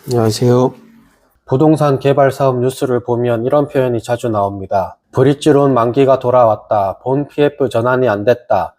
안녕하세요. 부동산 개발 사업 뉴스를 보면 이런 표현이 자주 나옵니다. 브릿지론 만기가 돌아왔다. 본 PF 전환이 안 됐다.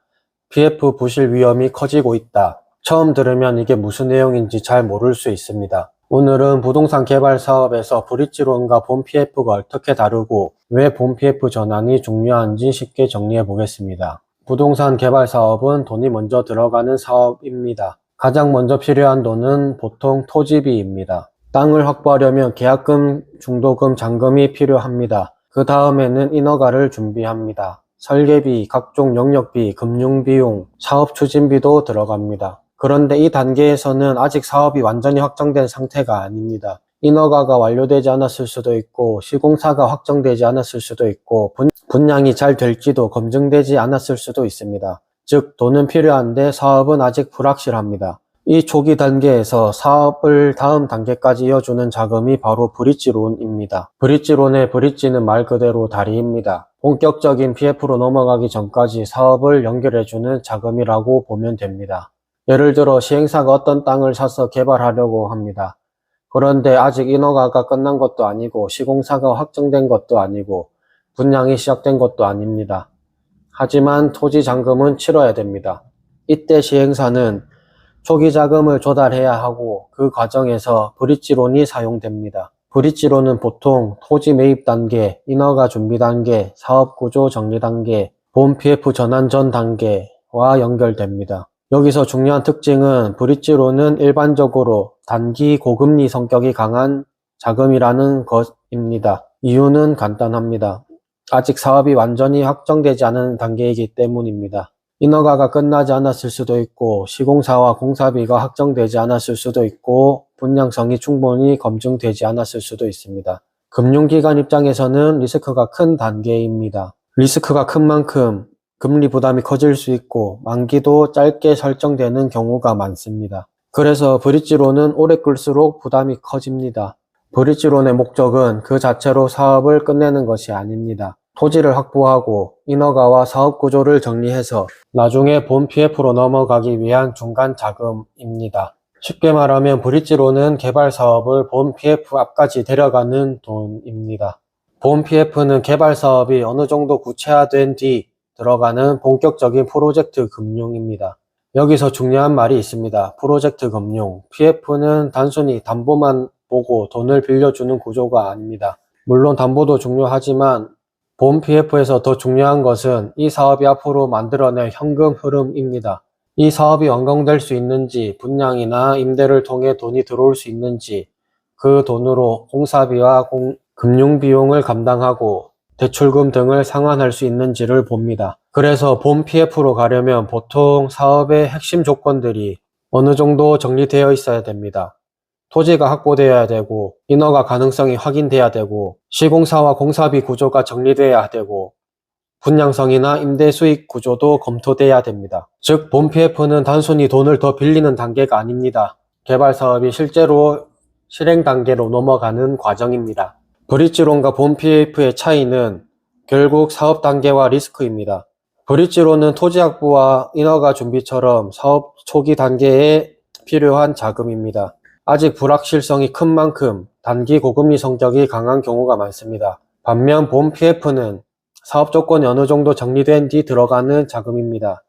PF 부실 위험이 커지고 있다. 처음 들으면 이게 무슨 내용인지 잘 모를 수 있습니다. 오늘은 부동산 개발 사업에서 브릿지론과 본 PF가 어떻게 다르고 왜 본 PF 전환이 중요한지 쉽게 정리해 보겠습니다. 부동산 개발 사업은 돈이 먼저 들어가는 사업입니다. 가장 먼저 필요한 돈은 보통 토지비입니다. 땅을 확보하려면 계약금, 중도금, 잔금이 필요합니다. 그 다음에는 인허가를 준비합니다. 설계비, 각종 영역비, 금융비용, 사업 추진비도 들어갑니다. 그런데 이 단계에서는 아직 사업이 완전히 확정된 상태가 아닙니다. 인허가가 완료되지 않았을 수도 있고 시공사가 확정되지 않았을 수도 있고 분양이 잘 될지도 검증되지 않았을 수도 있습니다. 즉 돈은 필요한데 사업은 아직 불확실합니다. 이 초기 단계에서 사업을 다음 단계까지 이어주는 자금이 바로 브릿지론입니다. 브릿지론의 브릿지는 말 그대로 다리입니다. 본격적인 PF로 넘어가기 전까지 사업을 연결해주는 자금이라고 보면 됩니다. 예를 들어 시행사가 어떤 땅을 사서 개발하려고 합니다. 그런데 아직 인허가가 끝난 것도 아니고 시공사가 확정된 것도 아니고 분양이 시작된 것도 아닙니다. 하지만 토지 잔금은 치러야 됩니다. 이때 시행사는 초기 자금을 조달해야 하고 그 과정에서 브릿지론이 사용됩니다. 브릿지론은 보통 토지 매입 단계, 인허가 준비 단계, 사업 구조 정리 단계, 본 PF 전환 전 단계와 연결됩니다. 여기서 중요한 특징은 브릿지론은 일반적으로 단기 고금리 성격이 강한 자금이라는 것입니다. 이유는 간단합니다. 아직 사업이 완전히 확정되지 않은 단계이기 때문입니다. 인허가가 끝나지 않았을 수도 있고 시공사와 공사비가 확정되지 않았을 수도 있고 분양성이 충분히 검증되지 않았을 수도 있습니다. 금융기관 입장에서는 리스크가 큰 단계입니다. 리스크가 큰 만큼 금리 부담이 커질 수 있고 만기도 짧게 설정되는 경우가 많습니다. 그래서 브릿지론은 오래 끌수록 부담이 커집니다. 브릿지론의 목적은 그 자체로 사업을 끝내는 것이 아닙니다. 토지를 확보하고 인허가와 사업 구조를 정리해서 나중에 본 PF로 넘어가기 위한 중간 자금입니다. 쉽게 말하면 브릿지론은 개발 사업을 본 PF 앞까지 데려가는 돈입니다. 본 PF는 개발 사업이 어느 정도 구체화된 뒤 들어가는 본격적인 프로젝트 금융입니다. 여기서 중요한 말이 있습니다. 프로젝트 금융, PF는 단순히 담보만 보고 돈을 빌려주는 구조가 아닙니다. 물론 담보도 중요하지만 본 PF에서 더 중요한 것은 이 사업이 앞으로 만들어낼 현금 흐름입니다. 이 사업이 완공될 수 있는지, 분양이나 임대를 통해 돈이 들어올 수 있는지, 그 돈으로 공사비와 금융비용을 감당하고 대출금 등을 상환할 수 있는지를 봅니다. 그래서 본 PF로 가려면 보통 사업의 핵심 조건들이 어느 정도 정리되어 있어야 됩니다. 토지가 확보되어야 되고 인허가 가능성이 확인돼야 되고 시공사와 공사비 구조가 정리돼야 되고 분양성이나 임대 수익 구조도 검토돼야 됩니다. 즉 본 PF는 단순히 돈을 더 빌리는 단계가 아닙니다. 개발 사업이 실제로 실행 단계로 넘어가는 과정입니다. 브릿지론과 본 PF의 차이는 결국 사업 단계와 리스크입니다. 브릿지론은 토지 확보와 인허가 준비처럼 사업 초기 단계에 필요한 자금입니다. 아직 불확실성이 큰 만큼 단기 고금리 성격이 강한 경우가 많습니다. 반면 본 PF는 사업 조건이 어느 정도 정리된 뒤 들어가는 자금입니다.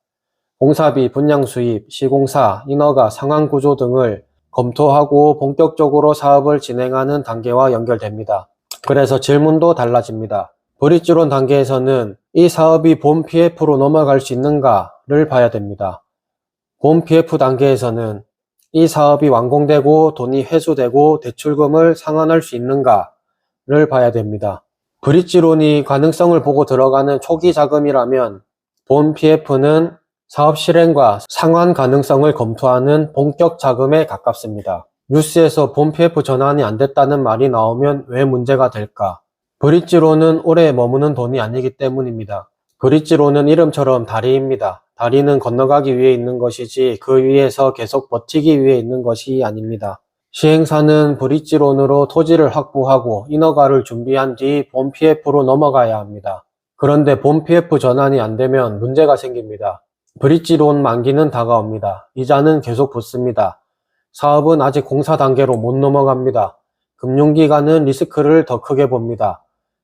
공사비, 분양 수입, 시공사, 인허가, 상환 구조 등을 검토하고 본격적으로 사업을 진행하는 단계와 연결됩니다. 그래서 질문도 달라집니다. 브릿지론 단계에서는 이 사업이 본 PF로 넘어갈 수 있는가를 봐야 됩니다. 본 PF 단계에서는 이 사업이 완공되고 돈이 회수되고 대출금을 상환할 수 있는가를 봐야 됩니다. 브릿지론이 가능성을 보고 들어가는 초기 자금이라면 본 PF는 사업 실행과 상환 가능성을 검토하는 본격 자금에 가깝습니다. 뉴스에서 본 PF 전환이 안 됐다는 말이 나오면 왜 문제가 될까? 브릿지론은 오래 머무는 돈이 아니기 때문입니다. 브릿지론은 이름처럼 다리입니다. 다리는 건너가기 위해 있는 것이지 그 위에서 계속 버티기 위해 있는 것이 아닙니다. 시행사는 브릿지론으로 토지를 확보하고 인허가를 준비한 뒤 본 PF로 넘어가야 합니다. 그런데 본 PF 전환이 안 되면 문제가 생깁니다. 브릿지론 만기는 다가옵니다. 이자는 계속 붙습니다. 사업은 아직 공사 단계로 못 넘어갑니다. 금융기관은 리스크를 더 크게 봅니다.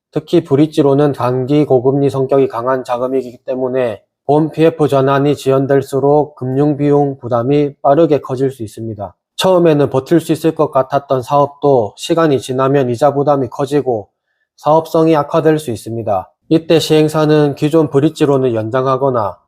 특히 브릿지론은 단기 고금리 성격이 강한 자금이기 때문에 본 PF 전환이 지연될수록 금융비용 부담이 빠르게 커질 수 있습니다. 처음에는 버틸 수 있을 것 같았던 사업도 시간이 지나면 이자 부담이 커지고 사업성이 악화될 수 있습니다. 이때 시행사는 기존 브릿지론을 연장하거나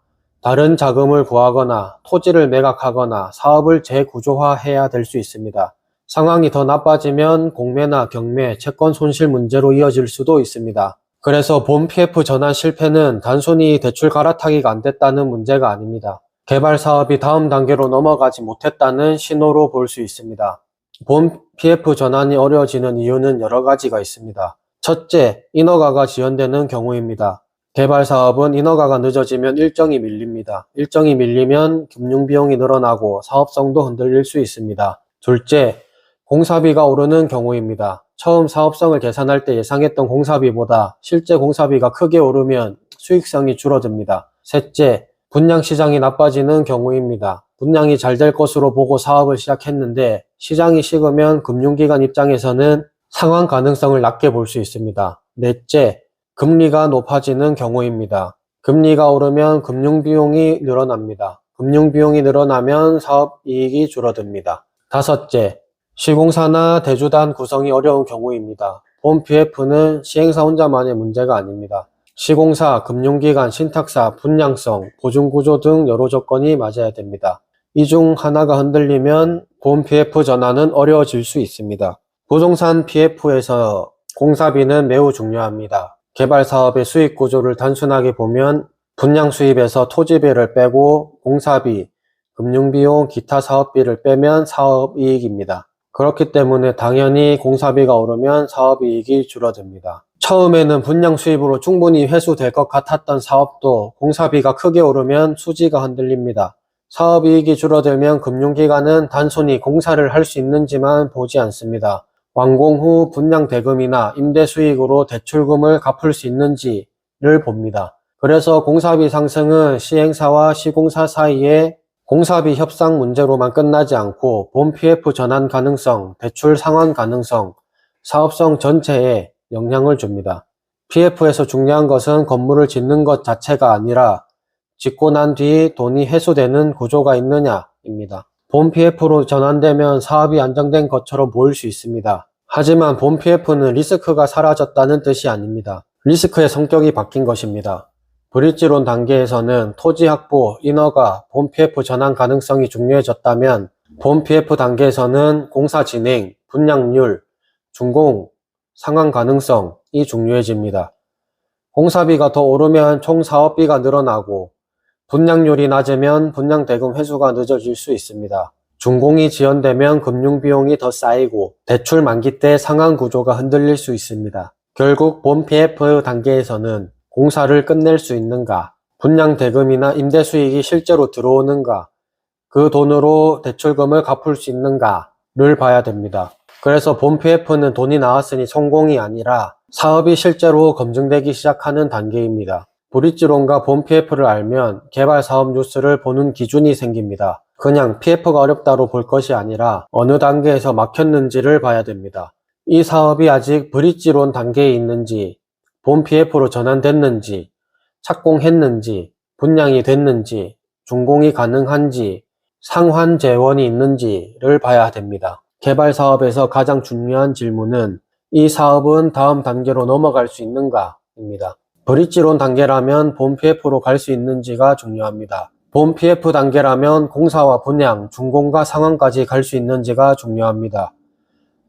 다른 자금을 구하거나 토지를 매각하거나 사업을 재구조화해야 될 수 있습니다. 상황이 더 나빠지면 공매나 경매, 채권 손실 문제로 이어질 수도 있습니다. 그래서 본 PF 전환 실패는 단순히 대출 갈아타기가 안 됐다는 문제가 아닙니다. 개발 사업이 다음 단계로 넘어가지 못했다는 신호로 볼 수 있습니다. 본 PF 전환이 어려워지는 이유는 여러 가지가 있습니다. 첫째, 인허가가 지연되는 경우입니다. 개발 사업은 인허가가 늦어지면 일정이 밀립니다. 일정이 밀리면 금융비용이 늘어나고 사업성도 흔들릴 수 있습니다. 둘째, 공사비가 오르는 경우입니다. 처음 사업성을 계산할 때 예상했던 공사비보다 실제 공사비가 크게 오르면 수익성이 줄어듭니다. 셋째, 분양 시장이 나빠지는 경우입니다. 분양이 잘 될 것으로 보고 사업을 시작했는데 시장이 식으면 금융기관 입장에서는 상환 가능성을 낮게 볼 수 있습니다. 넷째, 금리가 높아지는 경우입니다. 금리가 오르면 금융비용이 늘어납니다. 금융비용이 늘어나면 사업이익이 줄어듭니다. 다섯째, 시공사나 대주단 구성이 어려운 경우입니다. 본 PF는 시행사 혼자만의 문제가 아닙니다. 시공사, 금융기관, 신탁사, 분양성, 보증구조 등 여러 조건이 맞아야 됩니다. 이 중 하나가 흔들리면 본 PF 전환은 어려워질 수 있습니다. 부동산 PF에서 공사비는 매우 중요합니다. 개발 사업의 수익 구조를 단순하게 보면 분양 수입에서 토지비를 빼고 공사비, 금융비용, 기타 사업비를 빼면 사업이익입니다. 그렇기 때문에 당연히 공사비가 오르면 사업이익이 줄어듭니다. 처음에는 분양 수입으로 충분히 회수될 것 같았던 사업도 공사비가 크게 오르면 수지가 흔들립니다. 사업이익이 줄어들면 금융기관은 단순히 공사를 할 수 있는지만 보지 않습니다. 완공 후 분양 대금이나 임대 수익으로 대출금을 갚을 수 있는지를 봅니다. 그래서 공사비 상승은 시행사와 시공사 사이에 공사비 협상 문제로만 끝나지 않고 본 PF 전환 가능성, 대출 상환 가능성, 사업성 전체에 영향을 줍니다. PF에서 중요한 것은 건물을 짓는 것 자체가 아니라 짓고 난 뒤 돈이 회수되는 구조가 있느냐입니다. 본 PF로 전환되면 사업이 안정된 것처럼 보일 수 있습니다. 하지만 본 PF는 리스크가 사라졌다는 뜻이 아닙니다. 리스크의 성격이 바뀐 것입니다. 브릿지론 단계에서는 토지 확보, 인허가, 본 PF 전환 가능성이 중요해졌다면 본 PF 단계에서는 공사 진행, 분양률, 준공, 상환 가능성이 중요해집니다. 공사비가 더 오르면 총 사업비가 늘어나고 분양률이 낮으면 분양 대금 회수가 늦어질 수 있습니다. 준공이 지연되면 금융비용이 더 쌓이고 대출 만기 때 상환 구조가 흔들릴 수 있습니다. 결국 본 PF 단계에서는 공사를 끝낼 수 있는가, 분양 대금이나 임대 수익이 실제로 들어오는가, 그 돈으로 대출금을 갚을 수 있는가를 봐야 됩니다. 그래서 본 PF는 돈이 나왔으니 성공이 아니라 사업이 실제로 검증되기 시작하는 단계입니다. 브릿지론과 본 PF를 알면 개발 사업 뉴스를 보는 기준이 생깁니다. 그냥 PF가 어렵다로 볼 것이 아니라 어느 단계에서 막혔는지를 봐야 됩니다. 이 사업이 아직 브릿지론 단계에 있는지, 본 PF로 전환됐는지, 착공했는지, 분양이 됐는지, 준공이 가능한지, 상환 재원이 있는지를 봐야 됩니다. 개발 사업에서 가장 중요한 질문은 이 사업은 다음 단계로 넘어갈 수 있는가입니다. 브릿지론 단계라면 본 PF로 갈 수 있는지가 중요합니다. 본 PF 단계라면 공사와 분양, 준공과 상환까지 갈 수 있는지가 중요합니다.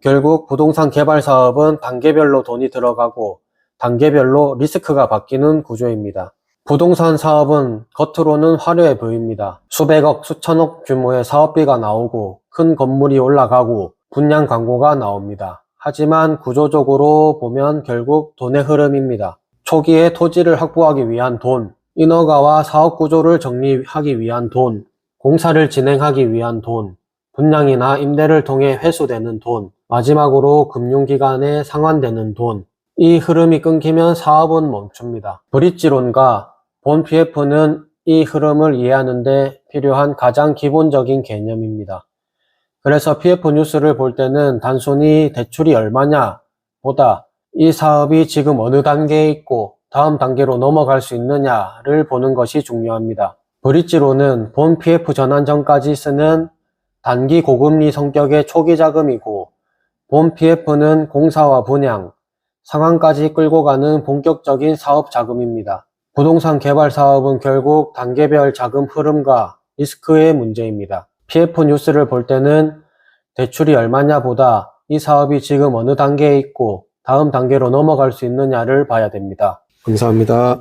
결국 부동산 개발 사업은 단계별로 돈이 들어가고 단계별로 리스크가 바뀌는 구조입니다. 부동산 사업은 겉으로는 화려해 보입니다. 수백억, 수천억 규모의 사업비가 나오고 큰 건물이 올라가고 분양 광고가 나옵니다. 하지만 구조적으로 보면 결국 돈의 흐름입니다. 초기에 토지를 확보하기 위한 돈, 인허가와 사업 구조를 정리하기 위한 돈, 공사를 진행하기 위한 돈, 분양이나 임대를 통해 회수되는 돈, 마지막으로 금융기관에 상환되는 돈, 이 흐름이 끊기면 사업은 멈춥니다. 브릿지론과 본 PF는 이 흐름을 이해하는 데 필요한 가장 기본적인 개념입니다. 그래서 PF 뉴스를 볼 때는 단순히 대출이 얼마냐 보다 이 사업이 지금 어느 단계에 있고 다음 단계로 넘어갈 수 있느냐를 보는 것이 중요합니다. 브릿지론은 본 PF 전환 전까지 쓰는 단기 고금리 성격의 초기 자금이고 본 PF는 공사와 분양, 상한까지 끌고 가는 본격적인 사업 자금입니다. 부동산 개발 사업은 결국 단계별 자금 흐름과 리스크의 문제입니다. PF 뉴스를 볼 때는 대출이 얼마냐 보다 이 사업이 지금 어느 단계에 있고 다음 단계로 넘어갈 수 있느냐를 봐야 됩니다. 감사합니다.